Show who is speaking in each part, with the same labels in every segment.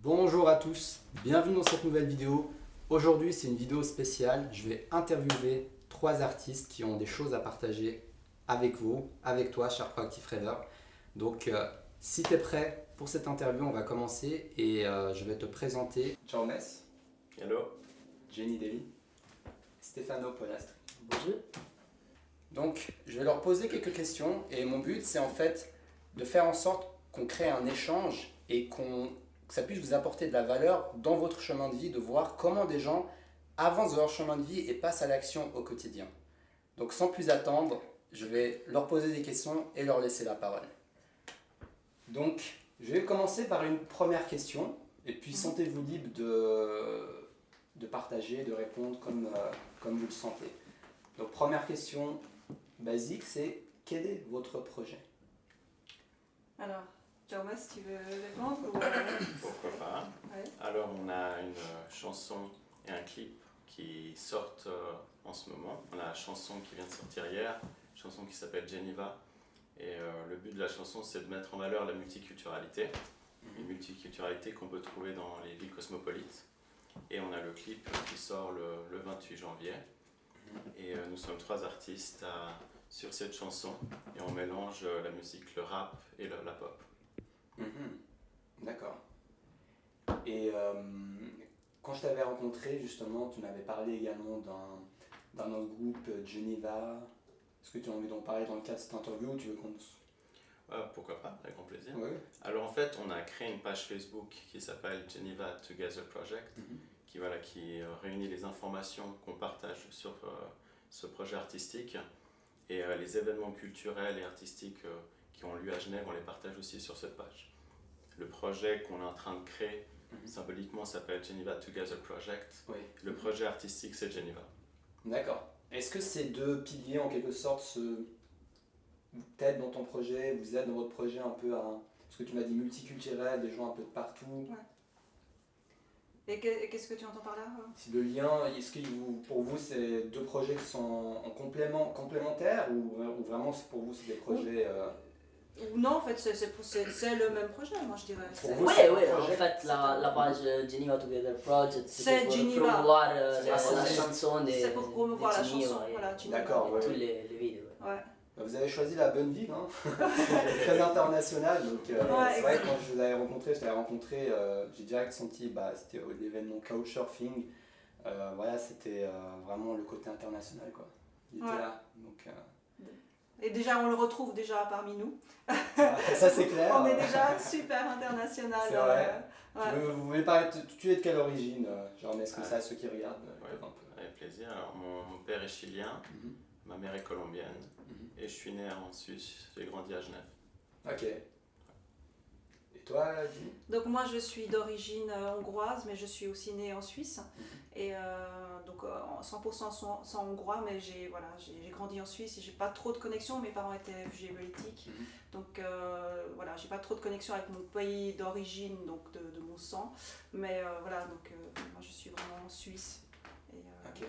Speaker 1: Bonjour à tous, bienvenue dans cette nouvelle vidéo. Aujourd'hui c'est une vidéo spéciale, je vais interviewer 3 artistes qui ont des choses à partager avec vous, avec toi cher Proactive Rêver. Donc si tu es prêt pour cette interview, on va commencer et je vais te présenter Jaumes,
Speaker 2: Hello.
Speaker 1: Jenny Deli, Stefano Polastri.
Speaker 3: Bonjour.
Speaker 1: Donc je vais leur poser quelques questions et mon but c'est en fait de faire en sorte qu'on crée un échange et que ça puisse vous apporter de la valeur dans votre chemin de vie, de voir comment des gens avancent dans leur chemin de vie et passent à l'action au quotidien. Donc sans plus attendre, je vais leur poser des questions et leur laisser la parole. Donc je vais commencer par une première question et puis sentez-vous libre de partager, de répondre comme vous le sentez. Donc première question basique, c'est quel est votre projet?
Speaker 4: Alors, Jaumes, tu veux répondre ou...
Speaker 2: Pourquoi pas.
Speaker 4: Ouais.
Speaker 2: Alors, on a une chanson et un clip qui sortent en ce moment. On a la chanson qui vient de sortir hier, une chanson qui s'appelle Geneva. Et le but de la chanson, c'est de mettre en valeur la multiculturalité. Une multiculturalité qu'on peut trouver dans les villes cosmopolites. Et on a le clip qui sort le 28 janvier. Et nous sommes 3 artistes sur cette chanson. Et on mélange la musique, le rap et la pop.
Speaker 1: D'accord. Et quand je t'avais rencontré, justement, tu m'avais parlé également d'un autre groupe, Geneva. Est-ce que tu as envie d'en parler dans le cadre de cette interview ou tu veux qu'on...
Speaker 2: Pourquoi pas, avec grand plaisir.
Speaker 1: Oui.
Speaker 2: Alors en fait, on a créé une page Facebook qui s'appelle Geneva Together Project, qui réunit les informations qu'on partage sur ce projet artistique et les événements culturels et artistiques qui ont lieu à Genève, on les partage aussi sur cette page. Le projet qu'on est en train de créer, symboliquement, s'appelle Geneva Together Project.
Speaker 1: Oui.
Speaker 2: Le projet artistique, c'est Geneva.
Speaker 1: D'accord. Est-ce que ces deux piliers, en quelque sorte, vous t'aident dans ton projet, vous aident dans votre projet un peu à... Parce que tu m'as dit multiculturel, des gens un peu de partout.
Speaker 4: Ouais. Et qu'est-ce que tu entends par là?
Speaker 1: Si le lien, est-ce que pour vous, c'est deux projets qui sont en complémentaires ou vraiment pour vous, c'est des projets...
Speaker 4: Ou non, en fait, c'est le même projet, moi je dirais.
Speaker 1: Pour vous,
Speaker 3: Oui,
Speaker 1: c'est un
Speaker 3: oui, en
Speaker 1: projet.
Speaker 3: fait, la page Geneva Together Project,
Speaker 4: C'est
Speaker 3: pour
Speaker 4: Geneva.
Speaker 3: promouvoir
Speaker 4: C'est
Speaker 3: la
Speaker 1: ça.
Speaker 3: chanson de
Speaker 4: C'est pour promouvoir la
Speaker 3: Geneva,
Speaker 4: chanson,
Speaker 3: et
Speaker 4: voilà, Geneva.
Speaker 1: D'accord, ouais.
Speaker 3: tous les vidéos.
Speaker 4: Ouais.
Speaker 1: Vous avez choisi la bonne ville, hein. Très international. Donc, c'est vrai que quand je vous avais rencontré, j'ai direct senti, c'était l'événement Couchsurfing. Voilà, c'était vraiment le côté international, quoi. Il était là. Donc,
Speaker 4: Et déjà, on le retrouve déjà parmi nous.
Speaker 1: ça, c'est clair.
Speaker 4: On est déjà super international.
Speaker 1: C'est vrai.
Speaker 4: Ouais.
Speaker 1: Vous voulez parler tu es de quelle origine? Genre, est-ce que ça, ceux qui regardent peuvent un peu.
Speaker 2: Avec plaisir. Alors, mon père est chilien, ma mère est colombienne. Et je suis né en Suisse, j'ai grandi à Genève.
Speaker 1: Ok. Et toi, Jimmy?
Speaker 4: Donc moi je suis d'origine hongroise, mais je suis aussi née en Suisse. Et donc 100% sans hongrois, mais j'ai grandi en Suisse et j'ai pas trop de connexion. Mes parents étaient réfugiés politiques. Donc voilà, j'ai pas trop de connexion avec mon pays d'origine, donc de mon sang. Mais voilà, donc moi je suis vraiment suisse. Et,
Speaker 1: Ok.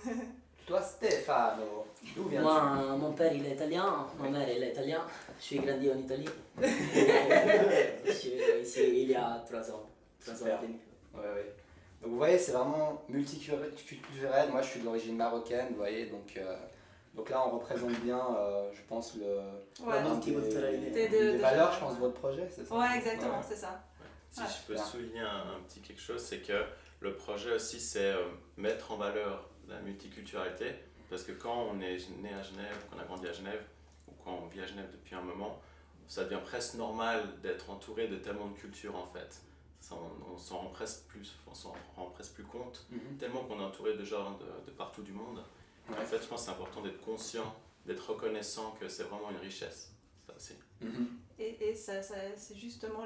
Speaker 4: voilà.
Speaker 1: Toi, Stefano, d'où viens-tu?
Speaker 3: Moi, mon père il est italien, ma mère elle est italienne, je suis grandi en Italie. Je suis ici il y a 3 ans. 3 ans
Speaker 1: Super.
Speaker 3: et demi.
Speaker 1: Ouais. Donc vous voyez, c'est vraiment multiculturel. Moi, je suis d'origine marocaine, vous voyez. Donc là, on représente bien, je pense,
Speaker 4: Ouais.
Speaker 1: un
Speaker 3: multiculturalité.
Speaker 1: des valeurs, je pense, de votre projet, c'est ça?
Speaker 4: Ouais, exactement, c'est ça.
Speaker 2: Si
Speaker 4: Ouais.
Speaker 2: je peux souligner un petit quelque chose, c'est que le projet aussi, c'est mettre en valeur la multiculturalité. Parce que quand on est né à Genève, qu'on a grandi à Genève, ou quand on vit à Genève depuis un moment, ça devient presque normal d'être entouré de tellement de cultures en fait. On s'en rend presque plus compte, tellement qu'on est entouré de gens de partout du monde.
Speaker 1: Ouais.
Speaker 2: En fait, je pense que c'est important d'être conscient, d'être reconnaissant que c'est vraiment une richesse. Ça aussi.
Speaker 4: Et ça, c'est justement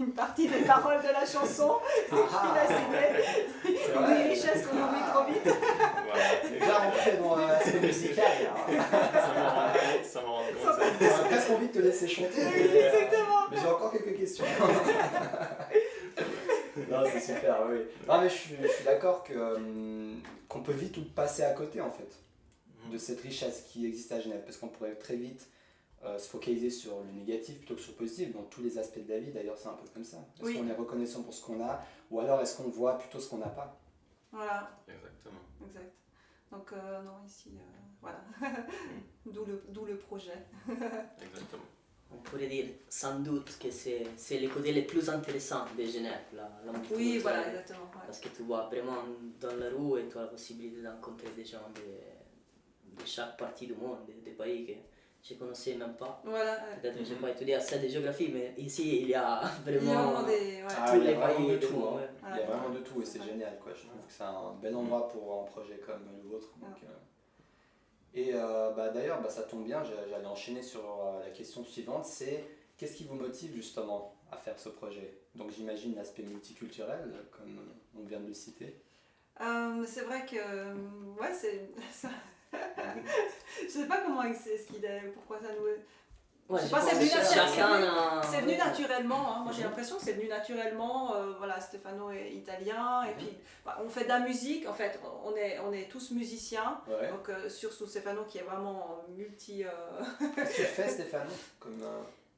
Speaker 4: une partie des paroles de la chanson qu'il a cité.
Speaker 1: C'est vrai.
Speaker 4: Une richesse qu'on oublie trop vite.
Speaker 2: Voilà.
Speaker 1: Déjà rentré dans l'aspect musical, là.
Speaker 2: Ça m'en rend compte.
Speaker 1: J'ai presque envie de te laisser chanter.
Speaker 4: Exactement.
Speaker 1: Mais j'ai encore quelques questions. Non, c'est super, oui. Non, mais je suis d'accord qu'on peut vite tout passer à côté, en fait, de cette richesse qui existe à Genève. Parce qu'on pourrait très vite se focaliser sur le négatif plutôt que sur le positif, dans tous les aspects de la vie. D'ailleurs, c'est un peu comme ça. Est-ce
Speaker 4: Oui.
Speaker 1: qu'on est reconnaissant pour ce qu'on a, ou alors est-ce qu'on voit plutôt ce qu'on n'a pas?
Speaker 4: Voilà,
Speaker 2: Exactement.
Speaker 4: exact. Donc non, ici, voilà. D'où le projet.
Speaker 2: Exactement.
Speaker 3: On pourrait dire sans doute que c'est le côté le plus intéressant de Genève, la
Speaker 4: Oui,
Speaker 3: multiculturalité.
Speaker 4: voilà, exactement. Ouais.
Speaker 3: Parce que tu vois vraiment dans la rue et tu as la possibilité de rencontrer des gens de chaque partie du monde, des pays que je ne connaissais même pas.
Speaker 4: Voilà.
Speaker 3: Peut-être que je n'ai pas étudié assez de géographie, mais ici il y a
Speaker 4: Il y a
Speaker 3: vraiment
Speaker 4: vraiment des... Ouais.
Speaker 1: Ah,
Speaker 3: tous
Speaker 1: il y a
Speaker 3: les
Speaker 1: vraiment
Speaker 3: pays
Speaker 1: de
Speaker 3: du
Speaker 1: tout,
Speaker 3: monde.
Speaker 1: hein.
Speaker 3: Ouais.
Speaker 1: Il y a vraiment de tout et c'est
Speaker 4: Ouais.
Speaker 1: génial, quoi. Je trouve que c'est un bel endroit pour un projet comme le vôtre. Donc,
Speaker 4: Ouais.
Speaker 1: Et d'ailleurs, ça tombe bien, j'allais enchaîner sur la question suivante, c'est qu'est-ce qui vous motive justement à faire ce projet? Donc j'imagine l'aspect multiculturel, comme on vient de le citer.
Speaker 4: C'est vrai que... Ouais, c'est... Je sais pas comment c'est ce qu'il est, pourquoi ça nous...
Speaker 3: Ouais,
Speaker 4: Je sais
Speaker 3: je
Speaker 4: pas,
Speaker 3: pense
Speaker 4: c'est venu
Speaker 3: que
Speaker 4: naturellement.
Speaker 3: chacun a-
Speaker 4: C'est venu naturellement, hein. Moi j'ai l'impression que c'est venu naturellement. Voilà, Stefano est italien et puis on fait de la musique. En fait, on est tous musiciens.
Speaker 1: Ouais.
Speaker 4: Donc surtout Stefano qui est vraiment multi.
Speaker 1: Qu'est-ce que tu fais, Stéphane? Comme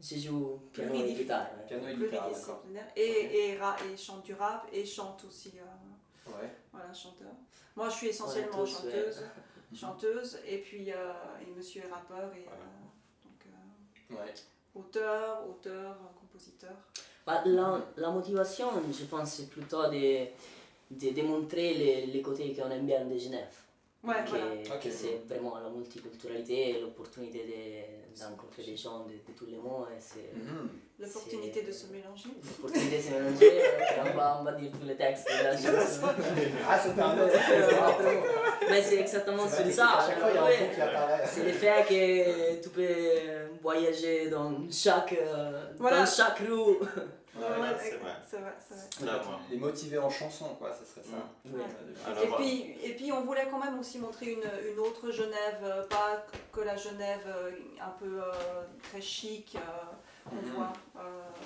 Speaker 3: Je joue piano et guitare. Ouais.
Speaker 1: piano et guitare, d'accord.
Speaker 4: pluridisciplinaire et chante du rap et chante aussi.
Speaker 1: Ouais.
Speaker 4: Voilà, chanteur. Moi je suis essentiellement
Speaker 3: On est tous,
Speaker 4: chanteuse et puis et monsieur est rappeur et
Speaker 2: Voilà.
Speaker 4: donc
Speaker 1: Ouais.
Speaker 4: auteur, compositeur.
Speaker 3: Bah, la motivation, je pense, c'est plutôt de montrer les côtés qu'on aime bien de Genève.
Speaker 4: Ouais,
Speaker 3: que,
Speaker 4: voilà.
Speaker 1: Ok.
Speaker 3: que c'est vraiment la multiculturalité et l'opportunité de rencontrer des gens de tous les mondes. Et c'est
Speaker 4: L'opportunité de se mélanger.
Speaker 3: l'opportunité de se mélanger. On va dire tous les textes de la chanson.
Speaker 1: Ah, c'était un autre.
Speaker 3: Mais c'est exactement
Speaker 1: C'est vrai
Speaker 3: sur
Speaker 1: que
Speaker 3: ça.
Speaker 1: à chaque fois, il y a un
Speaker 3: Ouais.
Speaker 1: truc qui apparaît.
Speaker 3: C'est le fait que tu peux voyager dans chaque rue.
Speaker 2: Ouais, c'est vrai.
Speaker 4: C'est vrai.
Speaker 2: Là, moi.
Speaker 1: Les motiver en chanson, quoi, ce serait ça.
Speaker 3: Ouais.
Speaker 2: Alors,
Speaker 4: Et puis on voulait quand même aussi montrer une autre Genève, pas que la Genève un peu très chic qu'on voit.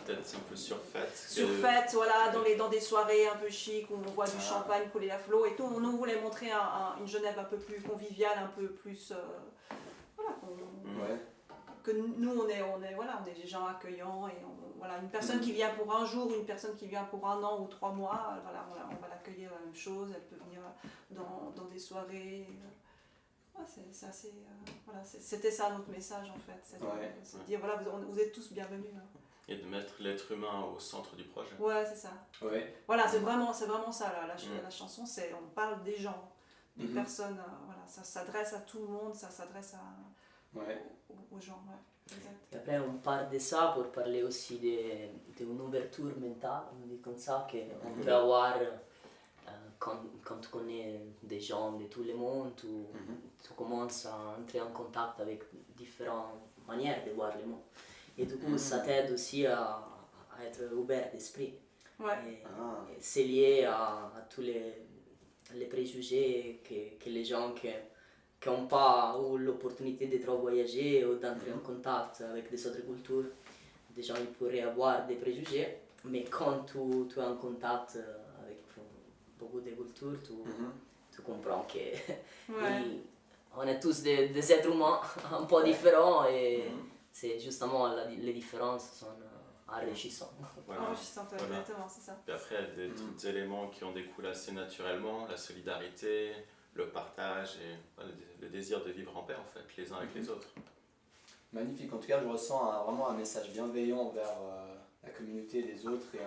Speaker 2: peut-être un peu surfaite.
Speaker 4: Surfaite, voilà, dans des soirées un peu chic où on voit du
Speaker 1: Ah.
Speaker 4: champagne couler à flot et tout. Nous on voulait montrer une Genève un peu plus conviviale, un peu plus. Voilà,
Speaker 1: Ouais.
Speaker 4: que nous on est des gens accueillants et voilà, une personne qui vient pour un jour, une personne qui vient pour un an ou 3 mois, voilà, on va l'accueillir la même chose, elle peut venir dans des soirées. Ouais, c'est assez, voilà, c'était ça notre message en fait, c'est de dire voilà, vous êtes tous bienvenus. Hein.
Speaker 2: Et de mettre l'être humain au centre du projet.
Speaker 4: Ouais, c'est ça.
Speaker 1: Ouais.
Speaker 4: Voilà, c'est vraiment ça la chanson, on parle des gens, des personnes, voilà, ça s'adresse à tout le monde, ça s'adresse aux gens. Ouais. Exact.
Speaker 3: Et après, on parle de ça pour parler aussi d'une ouverture mentale, on dit comme ça, qu'on peut avoir quand tu connais des gens de tout le monde, tu commences à entrer en contact avec différentes manières de voir le monde. Et du coup, ça t'aide aussi à être ouvert d'esprit.
Speaker 4: Ouais.
Speaker 3: Et c'est lié à tous les préjugés que les gens qui n'ont pas eu l'opportunité de trop voyager ou d'entrer en contact avec des autres cultures. Des gens ils pourraient avoir des préjugés, mais quand tu es en contact avec beaucoup de cultures, tu comprends qu'on est tous des êtres humains un peu différents et c'est justement les différences sont enrichissantes.
Speaker 2: Voilà.
Speaker 4: Enrichissante,
Speaker 2: Voilà.
Speaker 4: exactement, c'est ça.
Speaker 2: Et après, il y a des éléments qui en découlent assez naturellement, la solidarité, le partage et le désir de vivre en paix en fait, les uns avec les autres.
Speaker 1: Magnifique. En tout cas, je ressens vraiment un message bienveillant envers la communauté et les autres et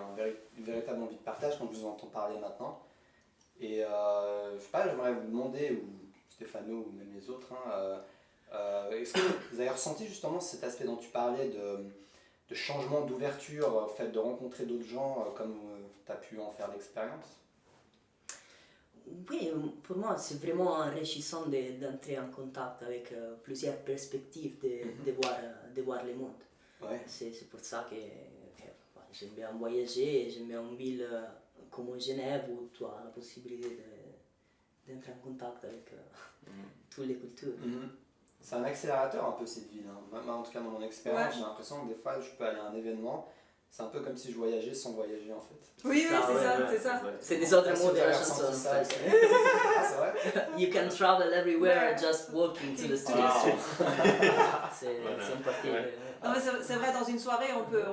Speaker 1: une véritable envie de partage quand je vous entends parler maintenant. Et je sais pas, j'aimerais vous demander, ou Stefano ou même les autres, est-ce que vous avez ressenti justement cet aspect dont tu parlais de changement, d'ouverture, au fait de rencontrer d'autres gens comme tu as pu en faire l'expérience?
Speaker 3: Oui, pour moi, c'est vraiment enrichissant d'entrer en contact avec plusieurs perspectives, de voir le monde.
Speaker 1: Ouais.
Speaker 3: C'est pour ça que j'aime bien voyager, j'aime bien une ville comme Genève où tu as la possibilité d'entrer en contact avec toutes les cultures.
Speaker 1: C'est un accélérateur un peu cette ville. Hein. Moi, en tout cas, dans mon expérience,
Speaker 4: Ouais.
Speaker 1: j'ai l'impression que des fois, je peux aller à un événement C'est un peu comme si je voyageais sans voyager en fait.
Speaker 4: Oui, oui,
Speaker 3: Ça,
Speaker 4: c'est
Speaker 3: ouais,
Speaker 4: ça,
Speaker 3: ouais.
Speaker 4: c'est ça.
Speaker 3: C'est des autres
Speaker 1: Ah, si
Speaker 3: mots
Speaker 1: vous
Speaker 3: de la
Speaker 1: avez
Speaker 3: chanson.
Speaker 1: ressenti ça,
Speaker 3: en
Speaker 1: ok.
Speaker 3: fait.
Speaker 1: Ah, c'est vrai?
Speaker 3: You can travel everywhere
Speaker 4: Ouais.
Speaker 3: just walking to the studio.
Speaker 1: Wow.
Speaker 3: C'est
Speaker 2: Voilà.
Speaker 3: une partie.
Speaker 2: Ouais.
Speaker 4: Non, mais c'est vrai, dans une soirée, on peut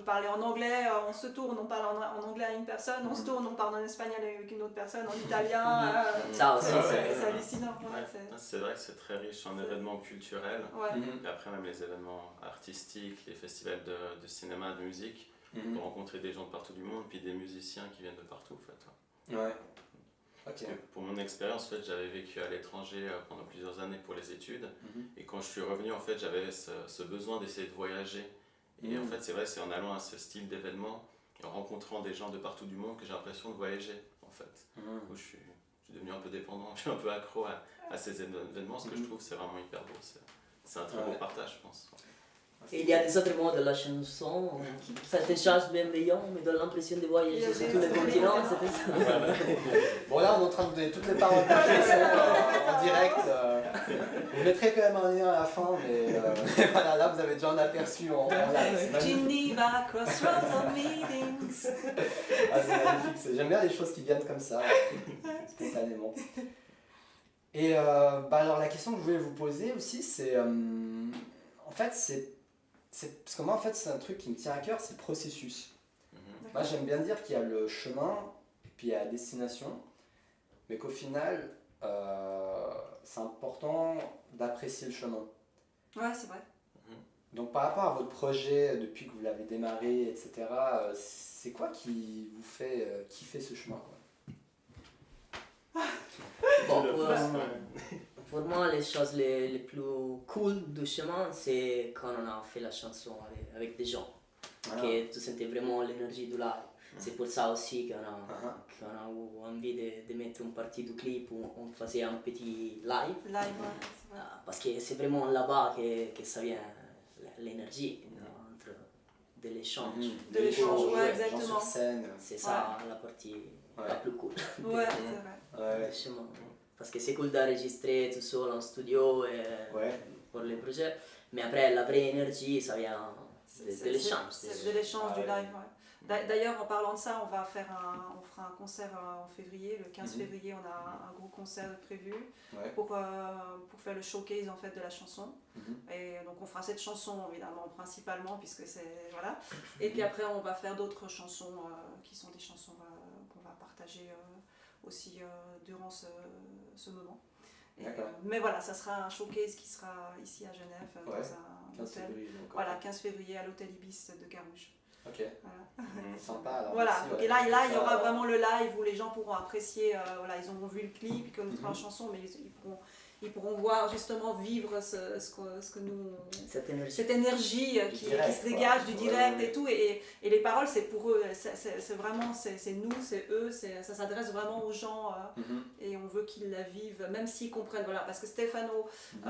Speaker 4: parler en anglais, on se tourne, on parle en anglais à une personne, on se tourne, on parle en espagnol avec une autre personne, en italien.
Speaker 3: Ça aussi,
Speaker 4: C'est hallucinant.
Speaker 2: Ouais.
Speaker 4: Ouais, c'est-
Speaker 2: C'est vrai que c'est très riche en événements culturels.
Speaker 4: ouais.
Speaker 1: Mhm.
Speaker 2: Et après, même les événements artistiques, les festivals de cinéma, de musique,
Speaker 1: Mhm.
Speaker 2: pour rencontrer des gens de partout du monde, puis des musiciens qui viennent de partout. En fait.
Speaker 1: Ouais.
Speaker 2: Parce
Speaker 1: Ok.
Speaker 2: que pour mon expérience, en fait, j'avais vécu à l'étranger pendant plusieurs années pour les études.
Speaker 1: Mhm.
Speaker 2: Et quand je suis revenu, en fait, j'avais ce besoin d'essayer de voyager. Et
Speaker 1: Mhm.
Speaker 2: en fait, c'est vrai, c'est en allant à ce style d'événement et en rencontrant des gens de partout du monde que j'ai l'impression de voyager, en fait.
Speaker 1: Mhm.
Speaker 2: Du coup, je suis devenu un peu dépendant, je suis un peu accro à ces événements, ce que je
Speaker 1: Mhm.
Speaker 2: trouve c'est vraiment hyper beau. C'est un très
Speaker 1: Ouais.
Speaker 2: beau partage, je pense.
Speaker 3: Et il y a des autres mots de la chanson, certaines choses bienveillantes, mais donne l'impression de voyager
Speaker 4: Il y a
Speaker 3: sur
Speaker 4: des-
Speaker 3: tous les continents, c'était ça.
Speaker 1: Bon là on est en train de donner toutes les paroles de la chanson en direct. Vous mettrez quand même un lien à la fin, mais voilà, là vous avez déjà un aperçu en live. C'est magnifique.
Speaker 4: Geneva, crossroads of meetings.
Speaker 1: Ah, c'est magnifique. J'aime bien les choses qui viennent comme ça, spontanément. Et alors la question que je voulais vous poser aussi, c'est en fait parce que moi en fait c'est un truc qui me tient à cœur, c'est le processus.
Speaker 2: Mhm.
Speaker 1: Moi j'aime bien dire qu'il y a le chemin et puis il y a la destination, mais qu'au final c'est important d'apprécier le chemin.
Speaker 4: Ouais, c'est vrai.
Speaker 1: Donc par rapport à votre projet depuis que vous l'avez démarré, etc., c'est quoi qui vous fait kiffer ce chemin quoi?
Speaker 3: Bon,
Speaker 2: Le
Speaker 3: pour,
Speaker 2: plus, ouais.
Speaker 3: pour moi, les choses les plus cool du chemin, c'est quand on a fait la chanson avec des gens,
Speaker 1: Voilà.
Speaker 3: que tu sentais vraiment l'énergie du live. C'est pour ça aussi qu'on
Speaker 1: Ah.
Speaker 3: qu'on a eu envie de mettre une partie du clip où on faisait un petit live.
Speaker 4: Live, ouais, c'est vrai.
Speaker 3: Parce que c'est vraiment là-bas que ça vient l'énergie entre de l'échange.
Speaker 4: De l'échange,
Speaker 1: Gens
Speaker 4: ouais,
Speaker 1: gens
Speaker 4: exactement.
Speaker 1: sur scène.
Speaker 3: C'est ça la partie
Speaker 1: Ouais.
Speaker 3: la plus cool
Speaker 4: Ouais, c'est vrai.
Speaker 1: Ouais.
Speaker 3: du chemin. Parce que c'est cool d'enregistrer tout seul en studio et
Speaker 1: Ouais.
Speaker 3: pour les projets, mais après la vraie énergie ça vient de l'échange.
Speaker 4: C'est de l'échange
Speaker 1: Ah
Speaker 4: du
Speaker 1: ouais.
Speaker 4: live, ouais. D'ailleurs, en parlant de ça, on fera un concert en février, le 15
Speaker 1: Mhm.
Speaker 4: février, on a un gros concert prévu
Speaker 1: Ouais.
Speaker 4: pour faire le showcase en fait de la chanson.
Speaker 1: Mhm.
Speaker 4: Et donc on fera cette chanson évidemment principalement puisque c'est voilà. Et puis après on va faire d'autres chansons qui sont des chansons qu'on va partager aussi durant ce moment. Et,
Speaker 1: D'accord.
Speaker 4: mais voilà, ça sera un showcase qui sera ici à Genève
Speaker 1: Ouais,
Speaker 4: dans un
Speaker 1: 15
Speaker 4: hôtel.
Speaker 1: février. Donc,
Speaker 4: Voilà, 15 février à l'hôtel Ibis de Carouge.
Speaker 1: Ok.
Speaker 4: Voilà.
Speaker 2: Mhm.
Speaker 1: Sympa. Alors,
Speaker 4: Voilà,
Speaker 1: merci,
Speaker 4: donc,
Speaker 1: ouais.
Speaker 4: et là il y
Speaker 1: Ça-
Speaker 4: aura vraiment le live où les gens pourront apprécier, voilà, ils auront vu le clip, ils connaîtront la
Speaker 1: Mhm.
Speaker 4: chanson, mais ils pourront voir justement vivre ce que nous...
Speaker 3: Cette énergie.
Speaker 4: Cette énergie
Speaker 1: Du
Speaker 4: qui
Speaker 1: direct,
Speaker 4: se dégage
Speaker 1: quoi.
Speaker 4: du
Speaker 1: Ouais,
Speaker 4: direct
Speaker 1: ouais.
Speaker 4: et tout, et les paroles c'est pour eux, c'est vraiment, c'est nous, c'est eux, ça s'adresse vraiment aux gens
Speaker 1: Mhm.
Speaker 4: et on veut qu'ils la vivent, même s'ils comprennent, voilà, parce que Stefano
Speaker 1: Mhm.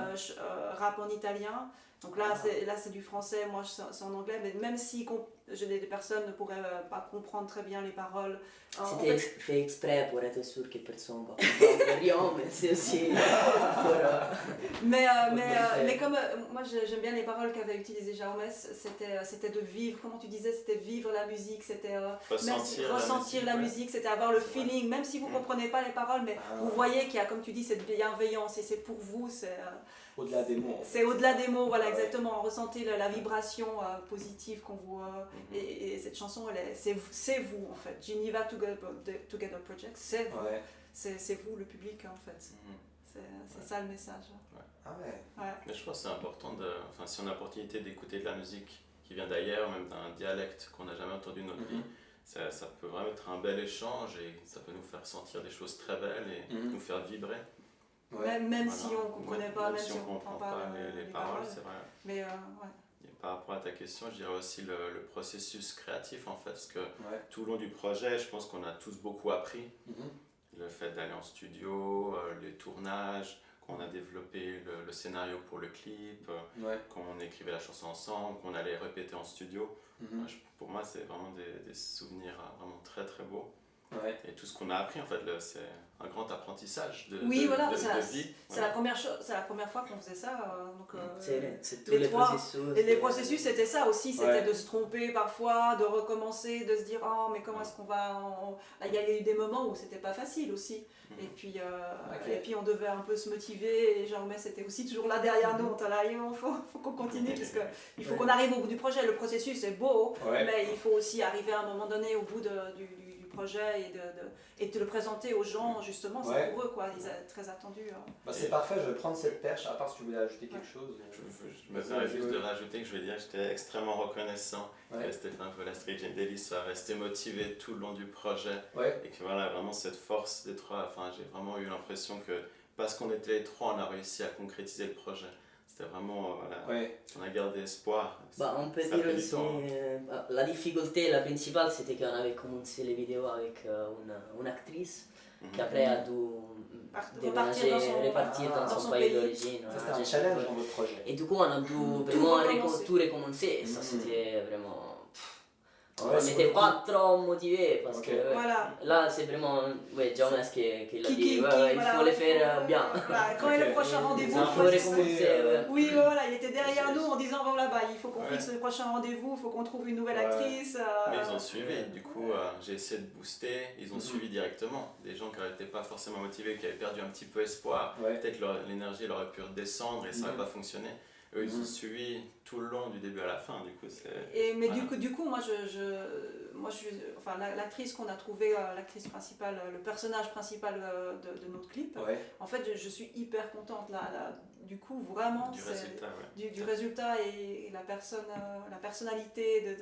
Speaker 4: rappe en italien, donc là c'est du français, moi c'est en anglais, mais même si des personnes ne pourraient pas comprendre très bien les paroles, en
Speaker 3: C'était
Speaker 4: fait,
Speaker 3: fait exprès pour être sûr que personne ne va comprendre rien, mais c'est aussi pour...
Speaker 4: mais comme moi j'aime bien les paroles qu'avait utilisées Jaume, c'était de vivre, comment tu disais, c'était vivre la musique, c'était ressentir la musique, c'était avoir le feeling, même si vous ne comprenez pas les paroles, mais
Speaker 1: Ah,
Speaker 4: vous
Speaker 1: ouais.
Speaker 4: voyez qu'il y a, comme tu dis, cette bienveillance et c'est pour vous,
Speaker 1: Au-delà des mots. en fait.
Speaker 4: c'est au-delà des mots, voilà,
Speaker 1: Ouais.
Speaker 4: exactement, ressentez la vibration positive qu'on vous... et cette chanson, c'est vous en fait, Geneva Together Project, c'est vous,
Speaker 1: Ouais.
Speaker 4: c'est vous le public en fait,
Speaker 2: Mhm.
Speaker 4: c'est ça le message.
Speaker 1: Ah ouais.
Speaker 2: Mais je pense que c'est important enfin, si on a l'opportunité d'écouter de la musique qui vient d'ailleurs, même d'un dialecte qu'on n'a jamais entendu de notre vie, ça peut vraiment être un bel échange et ça peut nous faire sentir des choses très belles et
Speaker 1: Mhm.
Speaker 2: nous faire vibrer.
Speaker 1: Ouais.
Speaker 4: Même
Speaker 2: Voilà.
Speaker 4: si on ne comprenait pas, même si on ne comprend pas
Speaker 2: les paroles, c'est vrai.
Speaker 4: mais ouais.
Speaker 2: Et par rapport à ta question, je dirais aussi le processus créatif en fait, parce que
Speaker 1: Ouais.
Speaker 2: tout le long du projet, je pense qu'on a tous beaucoup appris.
Speaker 1: Mhm.
Speaker 2: Le fait d'aller en studio, les tournages, qu'on a développé le scénario pour le clip,
Speaker 1: Ouais.
Speaker 2: qu'on écrivait la chanson ensemble, qu'on allait répéter en studio.
Speaker 1: Mhm.
Speaker 2: Pour moi, c'est vraiment des souvenirs vraiment très très beaux.
Speaker 1: Ouais.
Speaker 2: Et tout ce qu'on a appris, en fait, c'est un grand apprentissage de
Speaker 4: Oui, voilà,
Speaker 2: de
Speaker 4: c'est
Speaker 2: vie.
Speaker 4: c'est la première chose, c'est la première fois qu'on faisait ça.
Speaker 3: C'est tous
Speaker 4: les
Speaker 3: les
Speaker 4: trois-
Speaker 3: processus.
Speaker 4: Et les processus, c'était ça aussi, c'était
Speaker 1: Ouais.
Speaker 4: de se tromper parfois, de recommencer, de se dire oh mais comment est-ce qu'on va. Là, il y a eu des moments où c'était pas facile aussi. Et puis, et puis on devait un peu se motiver. Et Jérôme c'était aussi toujours là derrière nous. On était là, il faut qu'on continue parce que il faut qu'on arrive au bout du projet. Le processus est beau,
Speaker 1: Ouais.
Speaker 4: mais il faut aussi arriver à un moment donné au bout du projet et de le présenter aux gens justement. C'est
Speaker 1: Ouais.
Speaker 4: pour eux quoi, ils sont très attendus.
Speaker 1: Bah, c'est parfait, je vais prendre cette perche, à part si tu voulais ajouter quelque chose.
Speaker 2: Je me permets juste de rajouter que je vais dire que j'étais extrêmement reconnaissant
Speaker 1: Ouais.
Speaker 2: que Stéphane Polastri et Jane Daly soient restés motivés tout le long du projet.
Speaker 1: Ouais.
Speaker 2: Et que voilà, vraiment cette force des trois, enfin j'ai vraiment eu l'impression que parce qu'on était les trois, on a réussi à concrétiser le projet. C'était vraiment, voilà,
Speaker 1: Ouais.
Speaker 2: on a gardé espoir.
Speaker 3: Bah, on peut
Speaker 2: Ça
Speaker 3: dire
Speaker 2: fait du
Speaker 3: aussi,
Speaker 2: temps.
Speaker 3: la difficulté, la principale, c'était qu'on avait commencé les vidéos avec une actrice qui après a dû déménager, repartir dans son pays d'origine.
Speaker 1: Ça,
Speaker 3: voilà,
Speaker 1: c'était un
Speaker 3: j'ai-
Speaker 1: challenge dans votre projet.
Speaker 3: Et du coup, on a dû vraiment
Speaker 4: recommencer.
Speaker 3: tout recommencer. Et ça, c'était vraiment.
Speaker 1: Ouais,
Speaker 3: On
Speaker 1: sur
Speaker 3: n'était
Speaker 1: le
Speaker 3: pas trop motivés parce
Speaker 1: Ok.
Speaker 3: que ouais,
Speaker 4: Voilà.
Speaker 3: là, c'est vraiment Jonas qui l'a
Speaker 4: Qui-
Speaker 3: dit. Ouais, il
Speaker 4: voilà,
Speaker 3: faut le faire bien.
Speaker 4: Voilà, quand est le
Speaker 1: Ok.
Speaker 4: prochain rendez-vous,
Speaker 3: Il faut recommencer. Ouais.
Speaker 4: Oui, voilà, il était derrière nous en disant bon là-bas, il faut qu'on
Speaker 2: Ouais.
Speaker 4: fixe le prochain rendez-vous, il faut qu'on trouve une nouvelle
Speaker 1: Ouais.
Speaker 4: actrice.
Speaker 2: Mais ils ont suivi, du coup j'ai essayé de booster, ils ont suivi directement. Des gens qui n'étaient pas forcément motivés, qui avaient perdu un petit peu espoir,
Speaker 1: Ouais.
Speaker 2: peut-être l'énergie leur aurait pu redescendre et ça n'aurait pas fonctionné. Eux ils ont suivi tout le long du début à la fin, du coup c'est...
Speaker 4: Mais
Speaker 2: Voilà.
Speaker 4: du coup, moi, enfin, l'actrice qu'on a trouvée, l'actrice principale, le personnage principal de notre clip,
Speaker 1: Ouais.
Speaker 4: en fait, je suis hyper contente du coup, vraiment,
Speaker 2: Du résultat, ouais.
Speaker 4: du résultat et la personnalité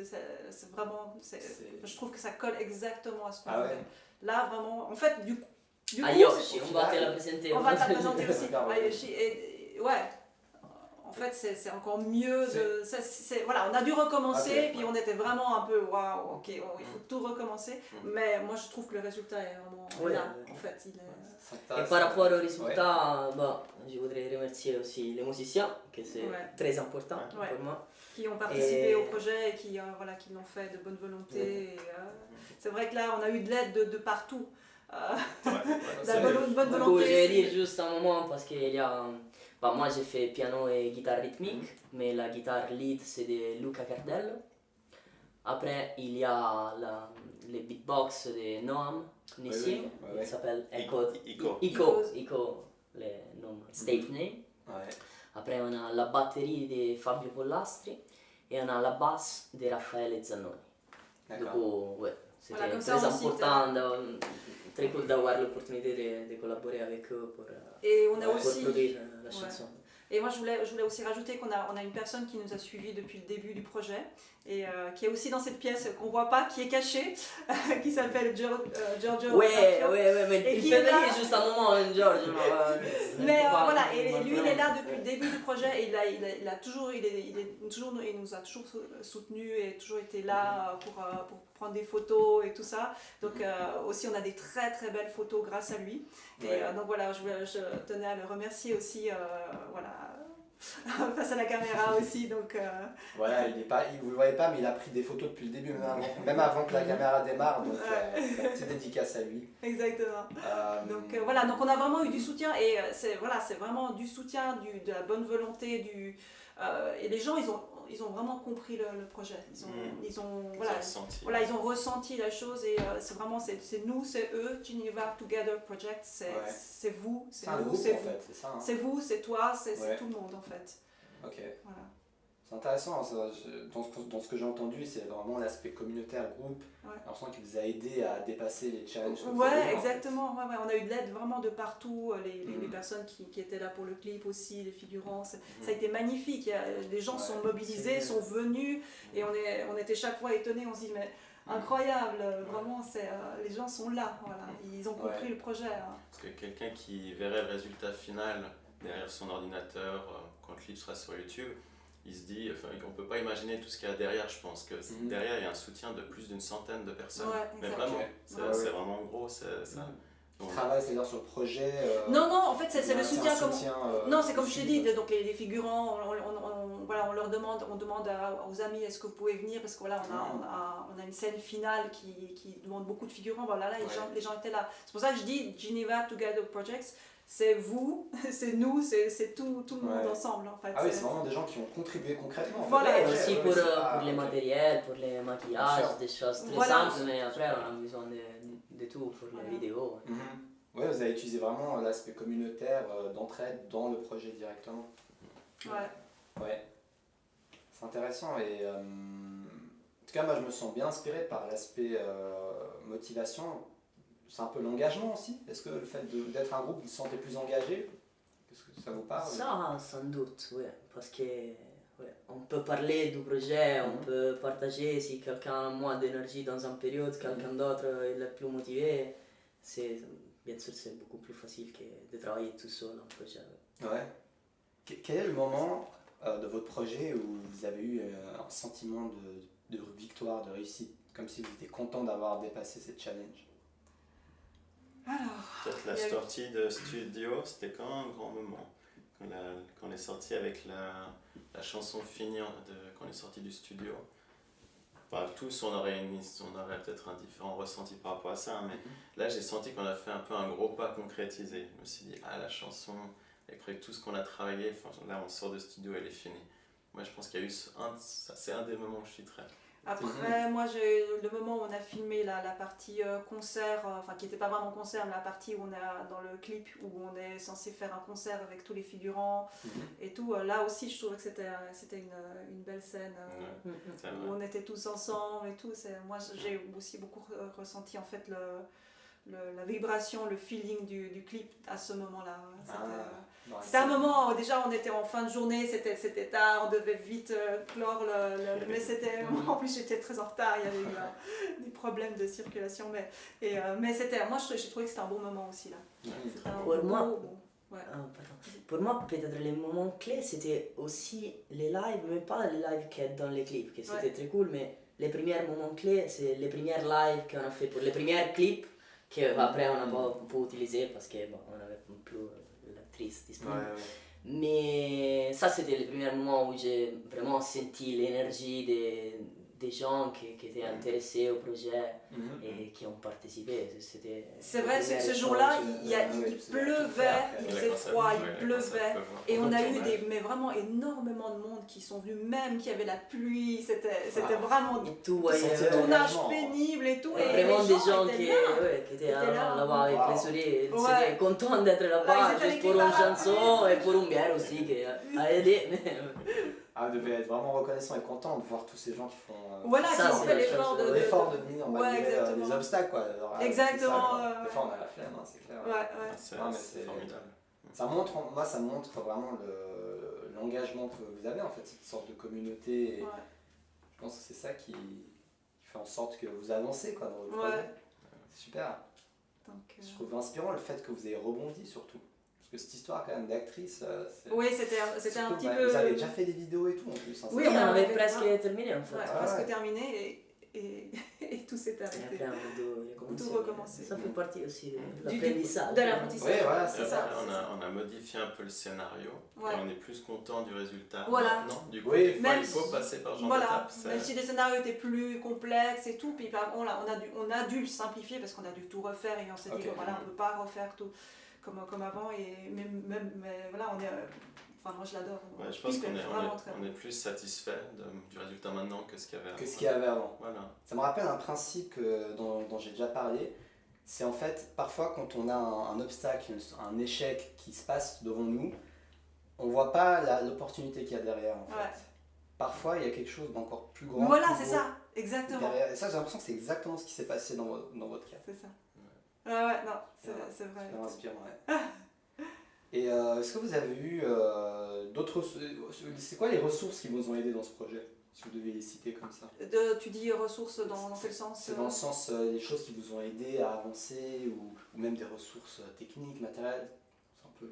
Speaker 4: c'est vraiment, je trouve que ça colle exactement à ce qu'on
Speaker 1: Ah ouais.
Speaker 4: voulait. Là, vraiment, en fait, du coup,
Speaker 3: Ayoshi,
Speaker 1: au
Speaker 3: on va te
Speaker 1: final,
Speaker 3: la présenter.
Speaker 4: on va te la présenter aussi.
Speaker 1: D'accord, ouais.
Speaker 4: Ayoshi, ouais. En fait, c'est encore mieux de. Voilà, on a dû recommencer,
Speaker 1: Ok.
Speaker 4: et puis on était vraiment un peu waouh, ok, il faut tout recommencer. Mais moi, je trouve que le résultat est vraiment
Speaker 3: Ouais.
Speaker 4: là, en fait. Il est...
Speaker 3: Et par rapport au résultat, bah, je voudrais remercier aussi les musiciens, que c'est
Speaker 4: Ouais.
Speaker 3: très important
Speaker 4: Ouais.
Speaker 3: pour moi.
Speaker 4: Qui ont participé
Speaker 3: Et-
Speaker 4: au projet et qui, voilà, qui l'ont fait de bonne volonté. Et, c'est vrai que là, on a eu de l'aide de partout.
Speaker 2: Ouais,
Speaker 4: De
Speaker 2: c'est-
Speaker 4: la bonne
Speaker 3: Du coup, je
Speaker 4: volonté.
Speaker 3: vais dire juste un moment parce qu'il y a. Bah, moi, j'ai fait piano et guitare rythmique, mais la guitare lead, c'est de Luca Cardello. Après, il y a les beatbox de Noam Nissim,
Speaker 1: oui, ouais,
Speaker 3: il
Speaker 1: ouais.
Speaker 3: s'appelle
Speaker 2: Ico.
Speaker 3: Ico, le nom, stage name.
Speaker 1: Ouais.
Speaker 3: Après, on a la batterie de Fabio Pollastri et on a la basse de Raffaele Zannoni. Du
Speaker 1: D'accord.
Speaker 3: coup, ouais, c'était
Speaker 4: Voilà, comme
Speaker 3: très
Speaker 4: ça, on cite,
Speaker 3: important, très cool d'avoir l'opportunité de collaborer avec eux pour
Speaker 4: Et on a
Speaker 1: Ouais.
Speaker 4: aussi.
Speaker 3: produire la chanson.
Speaker 4: Et moi, je voulais aussi rajouter qu'on a une personne qui nous a suivis depuis le début du projet et qui est aussi dans cette pièce qu'on voit pas, qui est cachée, qui s'appelle Giorgio.
Speaker 3: Ouais,
Speaker 4: Tapio.
Speaker 3: mais
Speaker 4: Et
Speaker 3: il
Speaker 4: qui
Speaker 3: peut
Speaker 4: est là.
Speaker 3: venir juste un moment, George.
Speaker 4: Mais voilà, et lui, il est là depuis le début du projet et il nous a toujours soutenus et toujours été là pour prendre des photos et tout ça. Donc aussi, on a des très très belles photos grâce à lui. Et
Speaker 1: Ouais.
Speaker 4: donc voilà, je tenais à le remercier aussi, voilà, face à la caméra aussi. Donc,
Speaker 1: Voilà, vous le voyez pas, mais il a pris des photos depuis le début, même avant que la caméra démarre, donc petite dédicace à lui.
Speaker 4: exactement. Donc
Speaker 1: Euh,
Speaker 4: voilà, donc on a vraiment eu du soutien et c'est vraiment du soutien, de la bonne volonté, et les gens ils ont vraiment compris le projet. Ils ont ils ont ressenti la chose et c'est vraiment c'est nous, c'est eux, Geneva Together Project, c'est vous, c'est
Speaker 1: c'est un
Speaker 4: nous,
Speaker 1: groupe
Speaker 4: c'est
Speaker 1: en
Speaker 4: vous.
Speaker 1: fait, c'est ça. Hein.
Speaker 4: C'est vous, c'est toi, c'est
Speaker 1: Ouais.
Speaker 4: tout le monde en fait.
Speaker 1: Ok.
Speaker 4: Voilà.
Speaker 1: C'est intéressant, hein, dans ce que j'ai entendu, c'est vraiment l'aspect communautaire, groupe.
Speaker 4: Ouais.
Speaker 1: On sent qu'il vous a aidé à dépasser les challenges. que vous avez
Speaker 4: Ouais,
Speaker 1: eu, en fait.
Speaker 4: exactement. Ouais, on a eu de l'aide vraiment de partout. Les personnes qui étaient là pour le clip aussi, les figurants. Ça a été magnifique. Les gens
Speaker 1: Ouais,
Speaker 4: sont mobilisés,
Speaker 1: c'est
Speaker 4: sont venus et on était chaque fois étonnés. On se dit, mais incroyable, vraiment, les gens sont là. Voilà. Ils ont compris le projet. Hein.
Speaker 2: Parce que quelqu'un qui verrait le résultat final derrière son ordinateur quand le clip sera sur YouTube, il se dit, enfin, on ne peut pas imaginer tout ce qu'il y a derrière. Je pense que derrière, il y a un soutien de plus d'une centaine de personnes.
Speaker 4: Ouais,
Speaker 2: Mais
Speaker 4: exact.
Speaker 2: vraiment,
Speaker 1: Ok.
Speaker 2: c'est vraiment gros. Ça.
Speaker 1: Ils travaillent, c'est-à-dire sur le projet.
Speaker 4: Non, en fait, c'est le soutien
Speaker 1: un
Speaker 4: comme.
Speaker 1: soutien,
Speaker 4: Non, c'est comme je t'ai dit,
Speaker 1: suivi.
Speaker 4: donc les figurants, on leur demande, aux amis est-ce que vous pouvez venir parce que voilà, on a une scène finale qui demande beaucoup de figurants. Voilà, là, les gens étaient là. C'est pour ça que je dis Geneva Together Projects. C'est vous, c'est nous, c'est tout le monde ensemble en fait.
Speaker 1: Ah oui, c'est vraiment des gens qui ont contribué concrètement.
Speaker 3: Voilà, et aussi pour les matériels, pour les maquillages, des choses très simples, mais après on a besoin de tout pour les vidéos.
Speaker 1: Oui, vous avez utilisé vraiment l'aspect communautaire d'entraide dans le projet directement. Ouais. C'est intéressant et en tout cas moi je me sens bien inspiré par l'aspect motivation. C'est un peu l'engagement aussi. Est-ce que le fait d'être un groupe, vous vous sentez plus engagé? Est-ce que ça vous parle?
Speaker 3: Ça, sans doute, oui. Parce que on peut parler du projet, on peut partager. Si quelqu'un a moins d'énergie dans une période, quelqu'un d'autre il est plus motivé. Bien sûr, c'est beaucoup plus facile que de travailler tout seul en projet.
Speaker 1: Ouais. Quel est le moment de votre projet où vous avez eu un sentiment de victoire, de réussite, comme si vous étiez content d'avoir dépassé cette challenge?
Speaker 4: Alors,
Speaker 2: peut-être la sortie de studio, c'était quand même un grand moment. Quand on est sorti avec la chanson finie, quand on est sorti du studio. Enfin, tous, on aurait peut-être un différent ressenti par rapport à ça, mais là j'ai senti qu'on a fait un peu un gros pas concrétisé. Je me suis dit, la chanson, après tout ce qu'on a travaillé, là on sort de studio, elle est finie. Moi je pense qu'il y a eu c'est un des moments où je suis très...
Speaker 4: Après, moi, le moment où on a filmé la partie concert, enfin qui n'était pas vraiment concert, mais la partie où on est dans le clip, où on est censé faire un concert avec tous les figurants et tout, là aussi je trouvais que c'était une belle scène où on était tous ensemble et tout. Moi j'ai aussi beaucoup ressenti en fait la vibration, le feeling du clip à ce moment-là. C'était un moment où déjà on était en fin de journée, c'était tard, on devait vite clore mais c'était, en plus j'étais très en retard, il y avait eu des problèmes de circulation, mais moi j'ai trouvé que c'était un bon moment aussi là.
Speaker 3: Pour moi, peut-être les moments clés c'était aussi les lives, mais pas les lives qu'il y a dans les clips, que c'était très cool, mais les premiers moments clés, c'est les premières lives qu'on a fait pour les premiers clips qu'après on n'a pas utilisé parce qu'on n'avait plus l'actrice disponible. Mais ça c'était le premier moment où j'ai vraiment senti l'énergie des gens qui étaient intéressés au projet et qui ont participé.
Speaker 4: C'est vrai, ce jour-là, il pleuvait, il faisait froid, il pleuvait. Et on a eu vraiment énormément de monde qui sont venus, même qu'il y avait la pluie. C'était vraiment
Speaker 3: et tout,
Speaker 4: un tournage pénible et tout.
Speaker 3: Et vraiment des gens qui étaient là-bas avec les sourires. Ils étaient contents d'être là-bas juste pour une chanson et pour une bière aussi qui a aidé.
Speaker 1: Vous devez être vraiment reconnaissant et content de voir tous ces gens qui font
Speaker 4: qui ont fait l'effort de
Speaker 1: venir malgré les obstacles quoi. Alors,
Speaker 4: exactement.
Speaker 1: Des fois on a la flemme, c'est clair.
Speaker 2: C'est formidable.
Speaker 1: Ça montre vraiment l'engagement que vous avez en fait, cette sorte de communauté. Et je pense que c'est ça qui fait en sorte que vous avancez quoi, dans votre projet. C'est super. Je trouve inspirant le fait que vous ayez rebondi surtout. Parce que cette histoire quand même d'actrice,
Speaker 4: oui, c'était un petit peu...
Speaker 1: Vous avez déjà fait des vidéos et tout en plus.
Speaker 3: Oui, on avait presque terminé en fait.
Speaker 4: Presque terminé et tout s'est arrêté.
Speaker 3: Et après on a
Speaker 4: tout recommencé.
Speaker 3: Ça fait partie aussi de l'apprentissage.
Speaker 4: De l'apprentissage.
Speaker 1: Oui, voilà, c'est
Speaker 2: ça. On a modifié un peu le scénario et on est plus content du résultat.
Speaker 4: Voilà.
Speaker 2: Non, du coup, des fois, il faut passer par genre d'étape.
Speaker 4: Même si les scénarios étaient plus complexes et tout, puis on a dû le simplifier parce qu'on a dû tout refaire et on s'est dit on ne peut pas refaire tout comme avant, mais voilà, moi je l'adore.
Speaker 2: Je pense qu'on est plus satisfait du résultat maintenant que ce qu'il y avait avant.
Speaker 1: Que ce qu'il y avait avant.
Speaker 2: Voilà.
Speaker 1: Ça me rappelle un principe dont j'ai déjà parlé, c'est en fait parfois quand on a un obstacle, un échec qui se passe devant nous, on ne voit pas l'opportunité qu'il y a derrière en fait. Parfois il y a quelque chose d'encore plus grand.
Speaker 4: Voilà, c'est ça, exactement.
Speaker 1: Derrière. Et ça j'ai l'impression que c'est exactement ce qui s'est passé dans votre cas.
Speaker 4: C'est ça. Non, c'est vrai.
Speaker 1: C'est inspirant, Et est-ce que vous avez eu d'autres... C'est quoi les ressources qui vous ont aidé dans ce projet? Si vous devez les citer comme ça.
Speaker 4: Tu dis ressources dans quel sens?
Speaker 1: C'est dans le sens des choses qui vous ont aidé à avancer ou même des ressources techniques, matérielles. C'est un peu...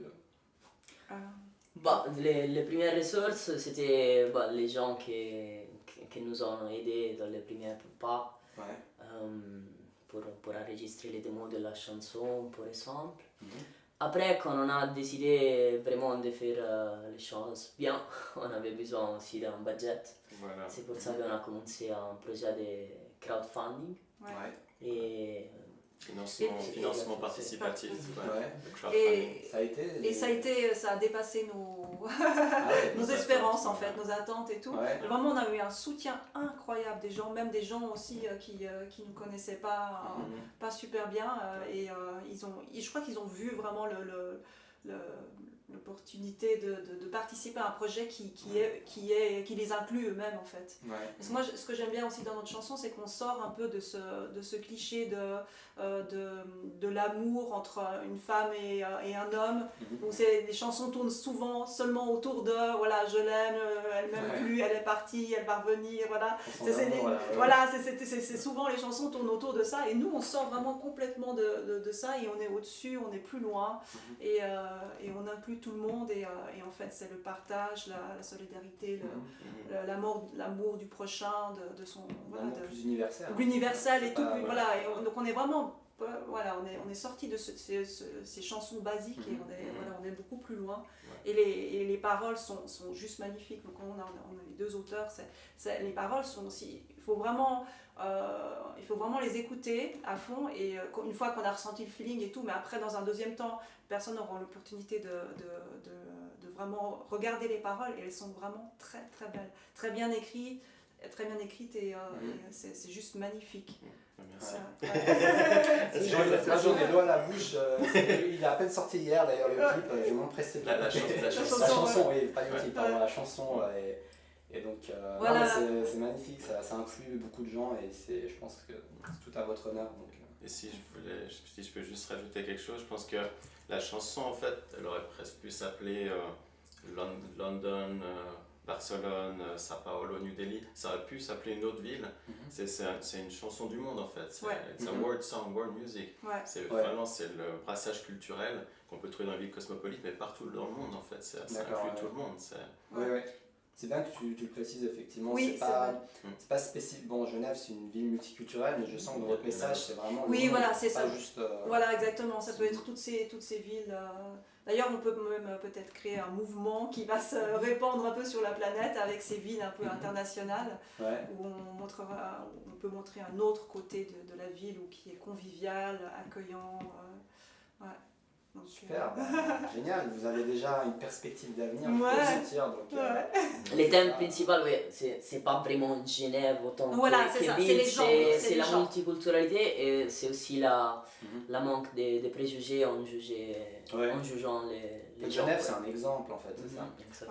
Speaker 3: Les premières ressources, c'était les gens qui nous ont aidés dans les premiers pas. Pour enregistrer les démos de la chanson, par exemple. Après, quand on a décidé vraiment de faire les choses bien, on avait besoin aussi d'un budget.
Speaker 2: Voilà.
Speaker 3: C'est pour ça qu'on a commencé un projet de crowdfunding.
Speaker 4: Ouais.
Speaker 3: Et
Speaker 2: Financement participatif.
Speaker 1: Ouais.
Speaker 2: Le crowdfunding.
Speaker 4: Et,
Speaker 1: Ça a été.
Speaker 4: ça a dépassé nos, nos
Speaker 2: nos
Speaker 4: espérances en
Speaker 2: attentes,
Speaker 4: fait, nos attentes et tout.
Speaker 1: Ouais.
Speaker 4: Vraiment, on a eu un soutien incroyable des gens, même des gens aussi qui ne connaissaient pas, pas super bien. Je crois qu'ils ont vu vraiment l'opportunité de participer à un projet qui les inclut eux-mêmes en fait.
Speaker 1: Ouais.
Speaker 4: Parce que moi, ce que j'aime bien aussi dans notre chanson, c'est qu'on sort un peu de ce cliché de l'amour entre une femme et un homme, où les chansons tournent souvent seulement autour de voilà, je l'aime, elle m'aime plus, elle est partie, elle va revenir, voilà. C'est souvent les chansons tournent autour de ça, et nous on sort vraiment complètement de ça, et on est au-dessus, on est plus loin, et on inclut tout le monde, et en fait c'est le partage, la solidarité, l'amour du prochain, de son...
Speaker 1: L'amour plus universel.
Speaker 4: L'universel et tout,
Speaker 1: Pas,
Speaker 4: voilà. Donc on est vraiment... Voilà, on est sorti de ces chansons basiques et on est beaucoup plus loin. Et les paroles sont juste magnifiques. Donc on a les deux auteurs. Les paroles sont aussi... Il faut vraiment les écouter à fond. Et une fois qu'on a ressenti le feeling et tout, mais après dans un deuxième temps, personne n'aura l'opportunité de vraiment regarder les paroles. Et elles sont vraiment très très belles. Très bien écrites et c'est juste magnifique.
Speaker 2: Merci.
Speaker 1: Là, j'en ai l'eau à la bouche. Il est à peine sorti hier d'ailleurs le clip. Je vais m'en presser de
Speaker 2: La
Speaker 1: chanson, oui, pas le clip, pardon, la chanson. Et donc,
Speaker 4: voilà.
Speaker 1: c'est magnifique, ça inclut beaucoup de gens et je pense que c'est tout à votre honneur. Donc,
Speaker 2: Et si je peux juste rajouter quelque chose, je pense que la chanson, en fait, elle aurait presque pu s'appeler London, Barcelone, Sao Paulo, New Delhi. Ça aurait pu s'appeler une autre ville. C'est une chanson du monde, en fait. C'est un world song, world music.
Speaker 4: Ouais.
Speaker 2: Vraiment, c'est le brassage culturel qu'on peut trouver dans les villes cosmopolites, mais partout dans le monde, en fait. Ça inclut tout le monde.
Speaker 1: Oui. C'est bien que tu le précises, effectivement.
Speaker 4: Oui,
Speaker 1: c'est pas spécifique. Bon, Genève, c'est une ville multiculturelle, mais je sens que dans votre message, c'est vraiment.
Speaker 4: Oui, voilà, c'est ça.
Speaker 1: Juste,
Speaker 4: voilà, exactement. Ça peut être toutes ces villes. D'ailleurs, on peut même peut-être créer un mouvement qui va se répandre un peu sur la planète avec ces villes un peu internationales, où on peut montrer un autre côté de la ville, qui est convivial, accueillant. Donc,
Speaker 1: super, génial. Vous avez déjà une perspective d'avenir pour sortir. Donc,
Speaker 3: les thèmes principaux, c'est pas vraiment Genève autant que
Speaker 4: ça,
Speaker 3: ville,
Speaker 4: c'est
Speaker 3: la multiculturalité et c'est aussi la manque de préjugés en jugeant les gens.
Speaker 1: Genève, c'est un exemple en fait, c'est ça.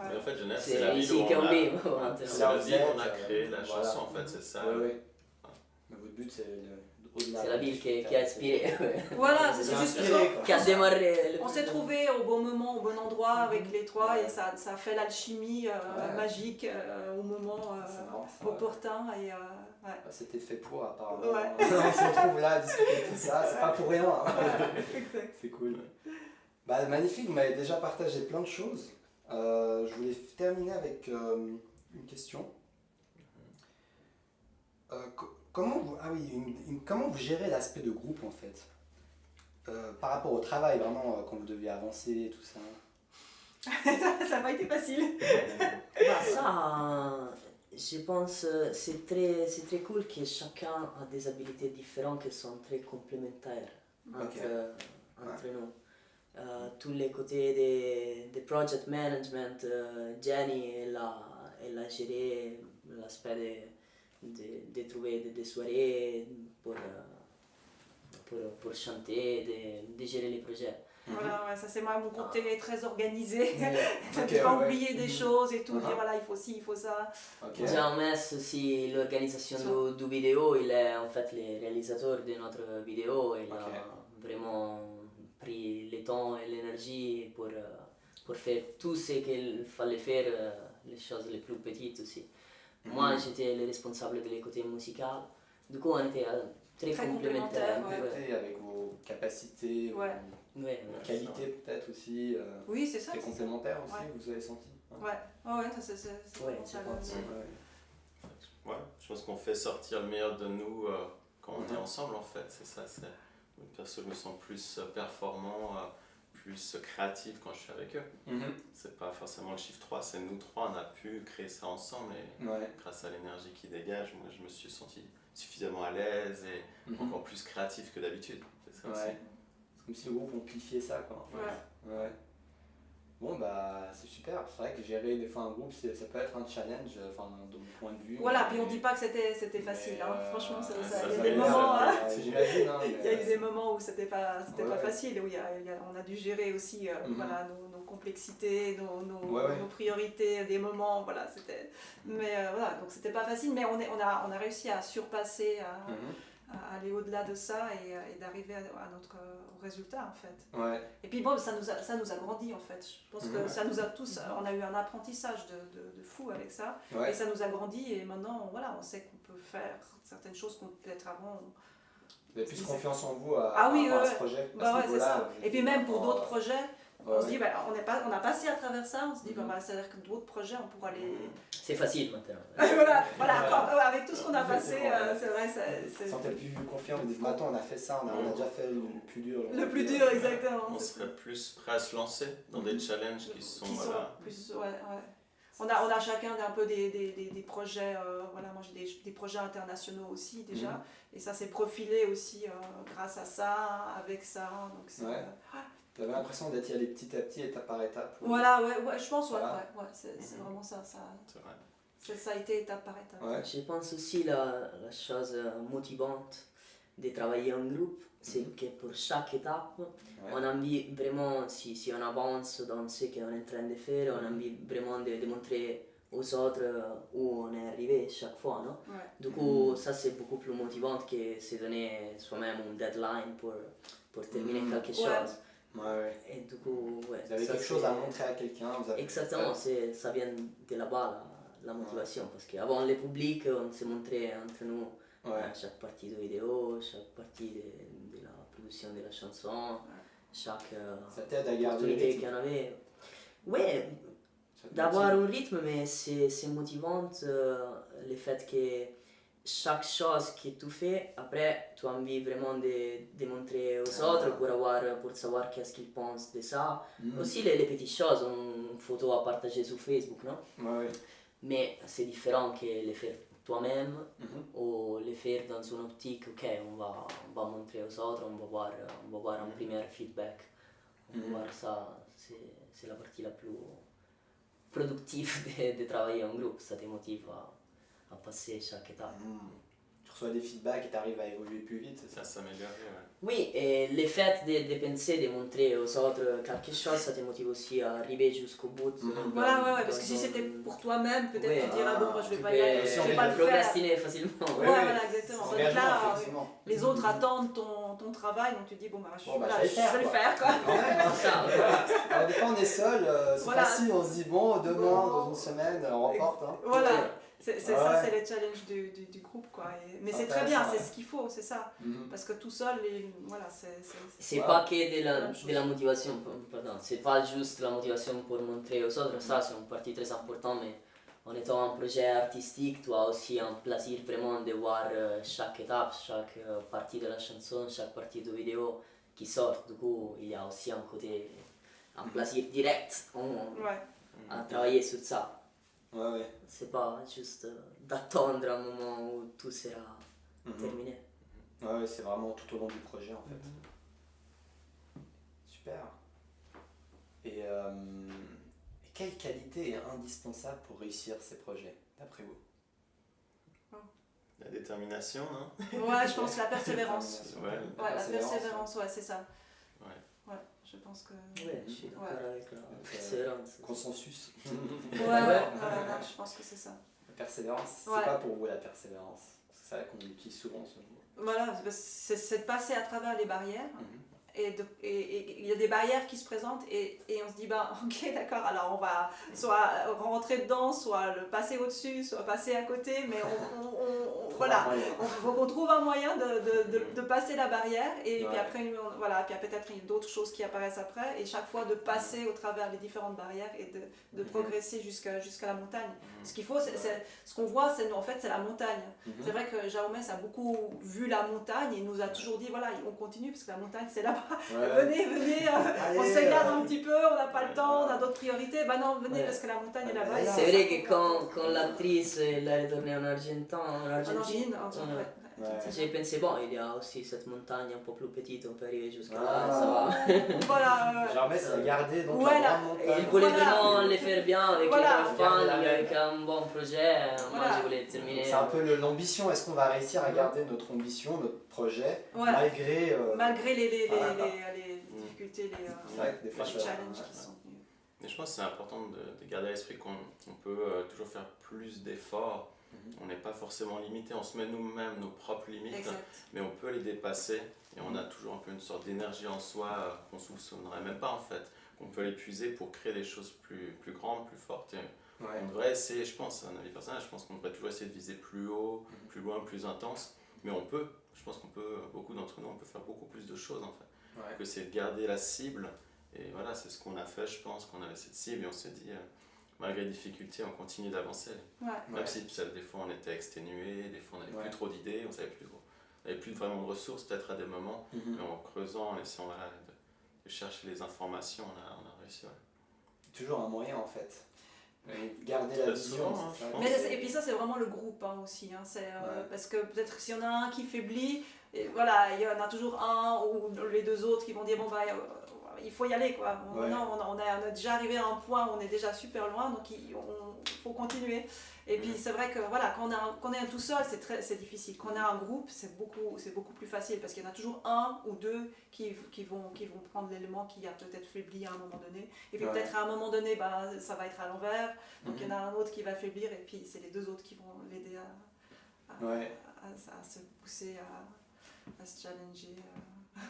Speaker 2: Mais en fait, Genève, c'est la ville où on a créé la chanson, en fait, c'est ça.
Speaker 1: Mais votre but, c'est
Speaker 3: c'est la ville qui a inspiré.
Speaker 4: Voilà, c'est juste
Speaker 3: qui a démarré.
Speaker 4: On s'est trouvé au bon moment, au bon endroit avec les trois, et ça a fait l'alchimie magique au moment opportun.
Speaker 1: C'était fait pour, apparemment. On se retrouve là à discuter de tout ça, c'est pas pour rien. C'est cool. Magnifique, vous m'avez déjà partagé plein de choses. Je voulais terminer avec une question. Comment vous gérez l'aspect de groupe en fait par rapport au travail vraiment quand vous deviez avancer et tout ça?
Speaker 4: Ça n'a pas été facile.
Speaker 3: Ça, je pense c'est très cool que chacun a des habilités différentes qui sont très complémentaires entre nous. Tous les côtés de project management, Jenny elle a géré l'aspect de trouver des soirées pour chanter, de gérer les projets.
Speaker 4: Voilà, ça c'est moi, mon côté très organisé. Ne pas oublier des choses et tout, dire voilà, il faut ci, il faut ça.
Speaker 3: Jean-Mess aussi, l'organisation du vidéo, il est en fait le réalisateur de notre vidéo, il a vraiment pris le temps et l'énergie pour faire tout ce qu'il fallait faire, les choses les plus petites aussi. Moi, j'étais le responsable de côté musical. Du coup, on était très complémentaires.
Speaker 1: Avec vos capacités, vos qualités peut-être aussi.
Speaker 4: Oui, c'est ça.
Speaker 1: Très complémentaires aussi, vous avez senti.
Speaker 2: Je pense qu'on fait sortir le meilleur de nous quand on est ensemble en fait. C'est ça. Perso, je me sens plus performant, plus créative quand je suis avec eux. C'est pas forcément le chiffre 3, c'est nous trois, on a pu créer ça ensemble et grâce à l'énergie qui dégage, moi je me suis senti suffisamment à l'aise et encore plus créatif que d'habitude. C'est ça aussi.
Speaker 5: C'est comme si le groupe amplifiait ça, quoi. Ouais. Bon, bah, c'est super. C'est vrai que gérer des fois un groupe, ça peut être un challenge, de mon point de vue.
Speaker 4: Voilà, puis on dit pas que c'était facile, hein. Franchement, il y a
Speaker 2: ça
Speaker 4: des moments,
Speaker 5: j'imagine, hein,
Speaker 4: il y a eu des moments où c'était pas facile, où on a dû gérer aussi voilà, nos complexités, nos priorités, des moments, voilà, c'était... Mais voilà, donc c'était pas facile, mais on a réussi à surpasser, à aller au-delà de ça et d'arriver à notre résultat en fait. Et puis bon, ça nous a grandi en fait. Je pense que ça nous a tous, on a eu un apprentissage de fou avec ça et ça nous a grandi et maintenant voilà, on sait qu'on peut faire certaines choses qu'on peut-être avant.
Speaker 5: Vous avez plus confiance en vous à ce projet.
Speaker 4: C'est ça. Et puis même pour d'autres projets. On se dit, on a passé à travers ça, on se dit, c'est-à-dire que d'autres projets, on pourra les...
Speaker 3: C'est facile maintenant.
Speaker 4: voilà, avec tout ce qu'on a passé, c'est vrai, c'est...
Speaker 5: Vous sentez plus confiant, vous dites, attends, on a fait ça, on a déjà fait le plus dur.
Speaker 4: Le plus dur, exactement.
Speaker 2: On serait plus prêt à se lancer dans des challenges qui sont
Speaker 4: plus, On a chacun un peu des projets, voilà, moi j'ai des projets internationaux aussi déjà, et ça s'est profilé aussi grâce à ça, avec ça, donc c'est...
Speaker 5: Tu avais l'impression d'être y aller petit à petit, étape par étape.
Speaker 4: Voilà, je pense, c'est vraiment ça.
Speaker 2: C'est vrai.
Speaker 4: Ça a été étape par étape.
Speaker 3: Je pense aussi la chose motivante de travailler en groupe, c'est que pour chaque étape, on a envie vraiment, si on avance dans ce qu'on est en train de faire, on a envie vraiment de montrer aux autres où on est arrivé chaque fois, non? Du coup, ça c'est beaucoup plus motivant que se donner soi-même un deadline pour terminer quelque chose. Et du coup,
Speaker 5: vous avez quelque chose à montrer à quelqu'un.
Speaker 3: Exactement, ça vient de là-bas la motivation, parce qu'avant le public, on se montrait entre nous chaque partie de vidéo, chaque partie de la production de la chanson, chaque opportunité qu'on avait. D'avoir un rythme, mais c'est motivant le fait que chaque chose que tu fais, après, tu as envie vraiment de montrer aux autres pour savoir qu'est-ce qu'ils pensent de ça. Aussi les petites choses, une photo à partager sur Facebook, non? Mais c'est différent que le faire toi-même ou le faire dans une optique, ok, on va montrer aux autres, on va voir un premier feedback. On va voir ça, c'est la partie la plus productive de travailler en groupe, ça te motive à passer chaque étape.
Speaker 5: Tu reçois des feedbacks et tu arrives à évoluer plus vite,
Speaker 2: ça s'améliore.
Speaker 3: Oui, et le fait de penser, de montrer aux autres quelque chose, ça te motive aussi à arriver jusqu'au bout.
Speaker 4: Voilà, parce que si c'était pour toi-même, peut-être tu dirais, bon, moi je vais pas y aller, je vais pas le faire.
Speaker 3: Procrastiner facilement.
Speaker 4: Voilà, exactement. Donc là, les autres attendent ton travail, donc tu dis, bon, je vais le faire, quoi.
Speaker 5: Alors, des fois on est seul, c'est facile, on se dit, bon, demain, dans une semaine, on reporte.
Speaker 4: Voilà. C'est ça, c'est le challenge du groupe, quoi. Mais c'est très bien, c'est ce qu'il faut, c'est ça. Parce que tout seul, voilà,
Speaker 3: c'est pas que de la motivation, pardon. C'est pas juste la motivation pour montrer aux autres, ça c'est une partie très importante, mais en étant un projet artistique, tu as aussi un plaisir vraiment de voir chaque étape, chaque partie de la chanson, chaque partie de vidéo qui sort. Du coup, il y a aussi un côté, un plaisir direct à travailler sur ça. C'est pas juste d'attendre un moment où tout sera terminé.
Speaker 5: C'est vraiment tout au long du projet en fait. Super. Et quelle qualité est indispensable pour réussir ces projets, d'après vous?
Speaker 2: La détermination, non?
Speaker 4: Je pense la persévérance. La persévérance, c'est ça. Je pense que...
Speaker 3: je suis d'accord avec la persévérance.
Speaker 5: Consensus.
Speaker 4: Je pense que c'est ça.
Speaker 5: La persévérance, c'est quoi pour vous la persévérance? C'est ça qu'on utilise souvent ce mot.
Speaker 4: Voilà, c'est de passer à travers les barrières. Et il y a des barrières qui se présentent et on se dit, ok, d'accord, alors on va soit rentrer dedans, soit le passer au-dessus, soit passer à côté, mais on trouve un moyen de passer la barrière et puis après, puis peut-être il y a d'autres choses qui apparaissent après et chaque fois de passer au travers les différentes barrières et de progresser jusqu'à la montagne. Ce qu'il faut, ce qu'on voit, en fait, c'est la montagne. C'est vrai que Jaume a beaucoup vu la montagne et il nous a toujours dit, voilà, on continue parce que la montagne, c'est là-bas. venez, on se garde un petit peu, on n'a pas le temps, on a d'autres priorités. Bah non, venez parce que la montagne est là-bas.
Speaker 3: C'est vrai que quand l'actrice elle est retournée en Argentine, j'ai pensé, bon, il y a aussi cette montagne un peu plus petite, on peut arriver jusque-là, ça va.
Speaker 4: Voilà.
Speaker 5: Genre, mais c'est garder donc
Speaker 4: Voilà.
Speaker 5: la grande montagne.
Speaker 3: Il voulait vraiment les faire bien avec
Speaker 4: Voilà.
Speaker 3: les crowdfunding, avec un bon projet. Moi, je voulais terminer.
Speaker 5: C'est un peu l'ambition. Est-ce qu'on va réussir à garder notre ambition, notre projet,
Speaker 4: Voilà.
Speaker 5: malgré
Speaker 4: les
Speaker 5: Mm.
Speaker 4: difficultés,
Speaker 5: C'est vrai que des fois,
Speaker 4: les
Speaker 5: ça-
Speaker 4: challenges qui sont venus.
Speaker 2: Mais je pense que c'est important de garder à l'esprit qu'on peut toujours faire plus d'efforts. On n'est pas forcément limité, on se met nous-mêmes nos propres limites,
Speaker 4: Exact.
Speaker 2: mais on peut les dépasser et on a toujours un peu une sorte d'énergie en soi qu'on ne soupçonnerait même pas en fait, qu'on peut l'épuiser pour créer des choses plus grandes, plus fortes. Et
Speaker 5: Ouais.
Speaker 2: on devrait essayer, je pense, un avis personnel, je pense qu'on devrait toujours essayer de viser plus haut, plus loin, plus intense, mais on peut, je pense qu'on peut, beaucoup d'entre nous, on peut faire beaucoup plus de choses en fait,
Speaker 5: Ouais.
Speaker 2: que c'est de garder la cible, et voilà, c'est ce qu'on a fait, je pense, qu'on avait cette cible et on s'est dit, malgré les difficultés, on continue d'avancer.
Speaker 4: Ouais.
Speaker 2: Même si des fois on était exténué, des fois on n'avait
Speaker 5: Ouais.
Speaker 2: plus trop d'idées, on savait plus trop. On n'avait plus vraiment de ressources peut-être à des moments, mais en creusant, en essayant voilà, de chercher les informations, on a réussi. Ouais.
Speaker 5: Toujours un moyen en fait. Garder la
Speaker 2: Très
Speaker 5: vision.
Speaker 2: souvent,
Speaker 5: c'est ça.
Speaker 2: je pense.
Speaker 4: Mais, et puis ça, c'est vraiment le groupe aussi. C'est,
Speaker 5: Ouais.
Speaker 4: parce que peut-être que s'il y en a un qui faiblit, et voilà, il y en a toujours un ou les deux autres qui vont dire bon bah il faut y aller quoi.
Speaker 5: Ouais.
Speaker 4: Non, on est déjà arrivé à un point où on est déjà super loin, donc il faut continuer. Et puis c'est vrai que voilà, quand on est tout seul, c'est difficile. Quand on a un groupe, c'est beaucoup plus facile parce qu'il y en a toujours un ou deux qui vont prendre l'élément qui a peut-être faibli à un moment donné. Et puis
Speaker 5: Ouais.
Speaker 4: peut-être à un moment donné, ça va être à l'envers. Donc il y en a un autre qui va faiblir et puis c'est les deux autres qui vont l'aider à se pousser, à se challenger.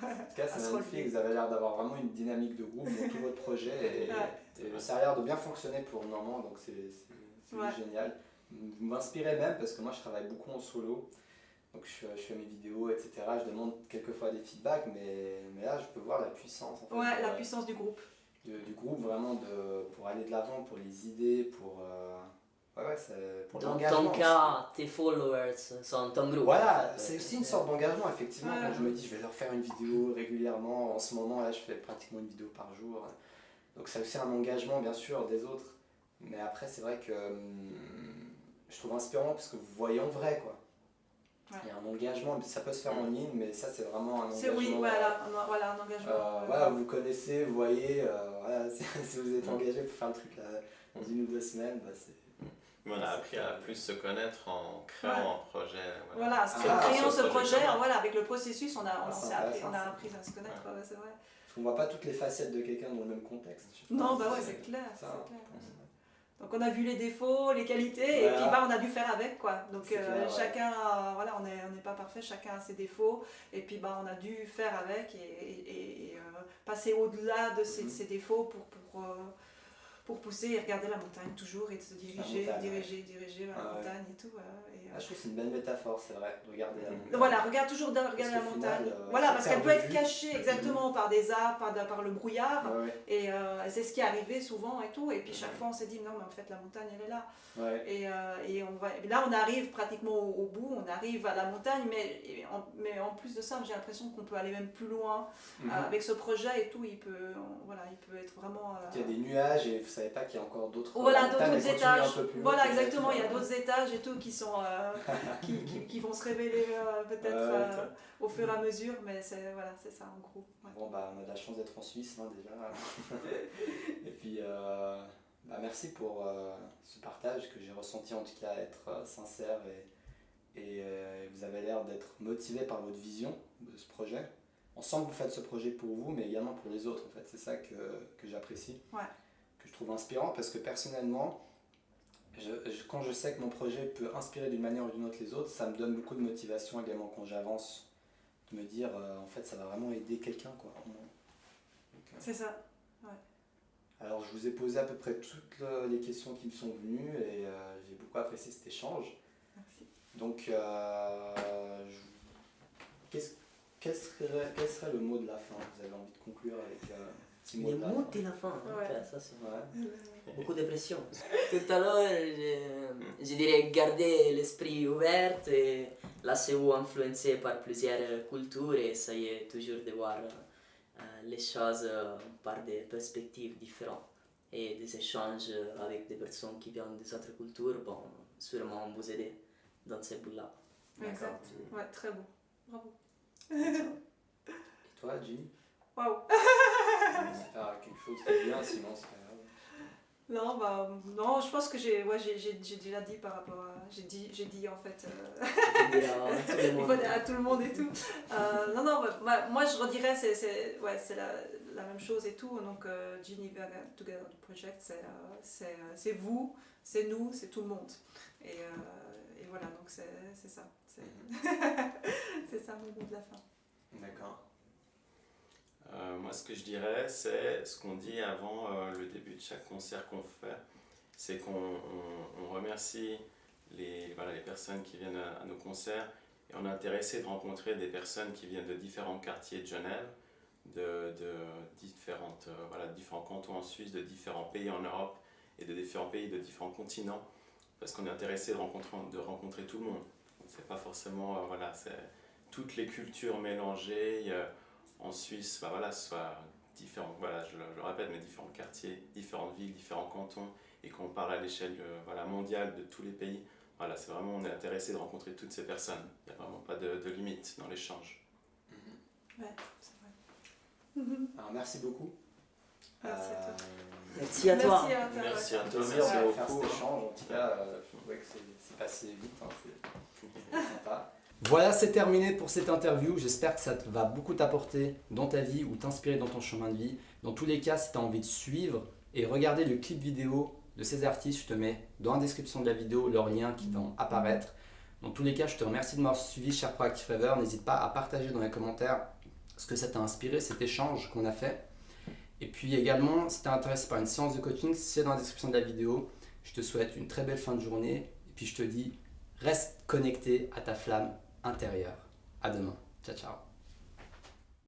Speaker 5: En tout cas,
Speaker 4: à se
Speaker 5: c'est magnifique.
Speaker 4: relever.
Speaker 5: Vous avez l'air d'avoir vraiment une dynamique de groupe dans tout votre projet et ça a l'air de bien fonctionner pour le moment, donc c'est
Speaker 4: Ouais.
Speaker 5: génial. Vous m'inspirez même parce que moi je travaille beaucoup en solo, donc je fais mes vidéos, etc. Je demande quelquefois des feedbacks, mais là je peux voir la puissance en fait,
Speaker 4: Ouais, la puissance du groupe.
Speaker 5: du groupe vraiment pour aller de l'avant, pour les idées, pour pour
Speaker 3: Dans
Speaker 5: l'engagement
Speaker 3: ton
Speaker 5: aussi.
Speaker 3: cas, tes followers sont ton groupe.
Speaker 5: Voilà, c'est aussi une sorte d'engagement, effectivement.
Speaker 4: Ouais.
Speaker 5: Quand je me dis, je vais leur faire une vidéo régulièrement, en ce moment, là, je fais pratiquement une vidéo par jour. Donc, c'est aussi un engagement, bien sûr, des autres. Mais après, c'est vrai que je trouve inspirant parce que vous voyez en vrai, quoi.
Speaker 4: Ouais.
Speaker 5: Il y a un engagement, ça peut se faire en ligne, mais ça, c'est vraiment un
Speaker 4: C'est
Speaker 5: engagement.
Speaker 4: oui, voilà, un engagement.
Speaker 5: Voilà, vous connaissez, vous voyez, voilà, si vous êtes engagé pour faire un truc là, dans 1 ou 2 semaines, bah, c'est.
Speaker 2: Mais on a appris à plus se connaître en créant un projet.
Speaker 4: Voilà, en
Speaker 5: Ah,
Speaker 4: créant ce projet,
Speaker 2: commun.
Speaker 4: voilà, avec le processus, on a
Speaker 5: c'est
Speaker 4: appris
Speaker 5: intéressant,
Speaker 4: à se connaître, ouais, c'est vrai.
Speaker 5: Parce qu'on voit pas toutes les facettes de quelqu'un dans le même contexte. je sais
Speaker 4: Non,
Speaker 5: pas,
Speaker 4: bah ouais, c'est clair, c'est
Speaker 5: ça,
Speaker 4: clair.
Speaker 5: je pense.
Speaker 4: Donc on a vu les défauts, les qualités, et
Speaker 5: Voilà.
Speaker 4: puis on a dû faire avec quoi. Donc
Speaker 5: C'est clair, ouais.
Speaker 4: chacun, voilà, on n'est pas parfait, chacun a ses défauts, et puis on a dû faire avec et passer au-delà de ces défauts pour pousser et regarder la montagne toujours et se diriger vers la montagne et tout.
Speaker 5: Ah, je trouve que c'est une belle métaphore, c'est vrai, de regarder la montagne.
Speaker 4: Voilà, regarde toujours regarder la
Speaker 5: qu'au
Speaker 4: montagne.
Speaker 5: final,
Speaker 4: Voilà,
Speaker 5: c'est
Speaker 4: parce qu'elle
Speaker 5: perdre
Speaker 4: peut
Speaker 5: de
Speaker 4: être
Speaker 5: vue.
Speaker 4: cachée exactement par des arbres, par le brouillard.
Speaker 5: Ouais,
Speaker 4: Et c'est ce qui est arrivé souvent et tout. Et puis chaque fois on s'est dit non mais en fait la montagne elle est là.
Speaker 5: ouais.
Speaker 4: Et là on arrive pratiquement au bout, on arrive à la montagne, mais en plus de ça j'ai l'impression qu'on peut aller même plus loin avec ce projet et tout. Il peut être vraiment.
Speaker 5: Il y a des nuages et vous savez pas qu'il y a encore d'autres.
Speaker 4: Voilà,
Speaker 5: montagnes, elles
Speaker 4: d'autres
Speaker 5: continuent
Speaker 4: étages.
Speaker 5: un peu plus haut,
Speaker 4: Voilà,
Speaker 5: peut-être.
Speaker 4: exactement. Il y a d'autres étages et tout qui sont qui vont se révéler peut-être au fur et à mesure, mais c'est ça en gros. Ouais.
Speaker 5: Bon, bah, on a de la chance d'être en Suisse déjà. Et puis, merci pour ce partage que j'ai ressenti en tout cas être sincère et vous avez l'air d'être motivé par votre vision de ce projet. On sent que vous faites ce projet pour vous, mais également pour les autres en fait. C'est ça que j'apprécie,
Speaker 4: Ouais.
Speaker 5: que je trouve inspirant parce que personnellement, quand je sais que mon projet peut inspirer d'une manière ou d'une autre les autres, ça me donne beaucoup de motivation également quand j'avance, de me dire en fait ça va vraiment aider quelqu'un quoi.
Speaker 4: C'est ça.
Speaker 5: Alors je vous ai posé à peu près toutes les questions qui me sont venues et j'ai beaucoup apprécié cet échange.
Speaker 4: Merci.
Speaker 5: Donc quel serait le mot de la fin? Vous avez envie de conclure avec un petit mot
Speaker 3: Les
Speaker 5: de la
Speaker 3: mots
Speaker 5: fin?
Speaker 3: de la fin,
Speaker 4: Ouais.
Speaker 3: ok, ça c'est
Speaker 5: Ouais.
Speaker 3: beaucoup de pression. Tout à l'heure, je dirais garder l'esprit ouvert et laissez-vous influencer par plusieurs cultures et essayez toujours de voir les choses par des perspectives différentes et des échanges avec des personnes qui viennent des autres cultures vont sûrement vous aider dans ce but-là.
Speaker 4: Exact. Ouais, très beau. Bravo.
Speaker 5: Et toi, Ginny?
Speaker 4: Waouh.
Speaker 5: Ah, quelque chose qui est bien, sinon c'est pas grave.
Speaker 4: Non, non, je pense que j'ai déjà dit par rapport à... J'ai dit en fait...
Speaker 3: Tu peux dire à tout le
Speaker 4: il
Speaker 3: monde.
Speaker 4: faut dire à tout le monde et tout. Non, moi je redirais, c'est la même chose et tout. Donc, Geneva Together Project, c'est vous, c'est nous, c'est tout le monde. Et voilà, donc c'est ça. C'est ça mon mot de la fin.
Speaker 5: D'accord.
Speaker 2: Moi, ce que je dirais, c'est ce qu'on dit avant le début de chaque concert qu'on fait, c'est qu'on remercie les personnes qui viennent à nos concerts et on est intéressé de rencontrer des personnes qui viennent de différents quartiers de Genève, de différents cantons en Suisse, de différents pays en Europe et de différents pays de différents continents, parce qu'on est intéressé de rencontrer tout le monde. C'est pas forcément, c'est toutes les cultures mélangées. En Suisse, soit différents, je le répète, mais différents quartiers, différentes villes, différents cantons, et qu'on parle à l'échelle mondiale de tous les pays. Voilà, c'est vraiment, on est intéressé de rencontrer toutes ces personnes. Il n'y a vraiment pas de limite dans l'échange.
Speaker 4: Ouais, c'est vrai.
Speaker 5: Alors, merci beaucoup.
Speaker 4: Merci à toi.
Speaker 3: Merci à toi.
Speaker 2: Merci à toi,
Speaker 5: Plaisir
Speaker 2: merci
Speaker 5: de faire
Speaker 2: beaucoup.
Speaker 5: cet échange. En tout cas, je trouvais que c'est passé vite. C'est sympa. Voilà, c'est terminé pour cette interview. J'espère que ça va beaucoup t'apporter dans ta vie ou t'inspirer dans ton chemin de vie. Dans tous les cas, si tu as envie de suivre et regarder le clip vidéo de ces artistes, je te mets dans la description de la vidéo leurs liens qui vont apparaître. Dans tous les cas, je te remercie de m'avoir suivi, cher Proactive Rêveur. N'hésite pas à partager dans les commentaires ce que ça t'a inspiré, cet échange qu'on a fait. Et puis également, si tu es intéressé par une séance de coaching, c'est dans la description de la vidéo. Je te souhaite une très belle fin de journée. Et puis je te dis, reste connecté à ta flamme intérieure. À demain. Ciao, ciao.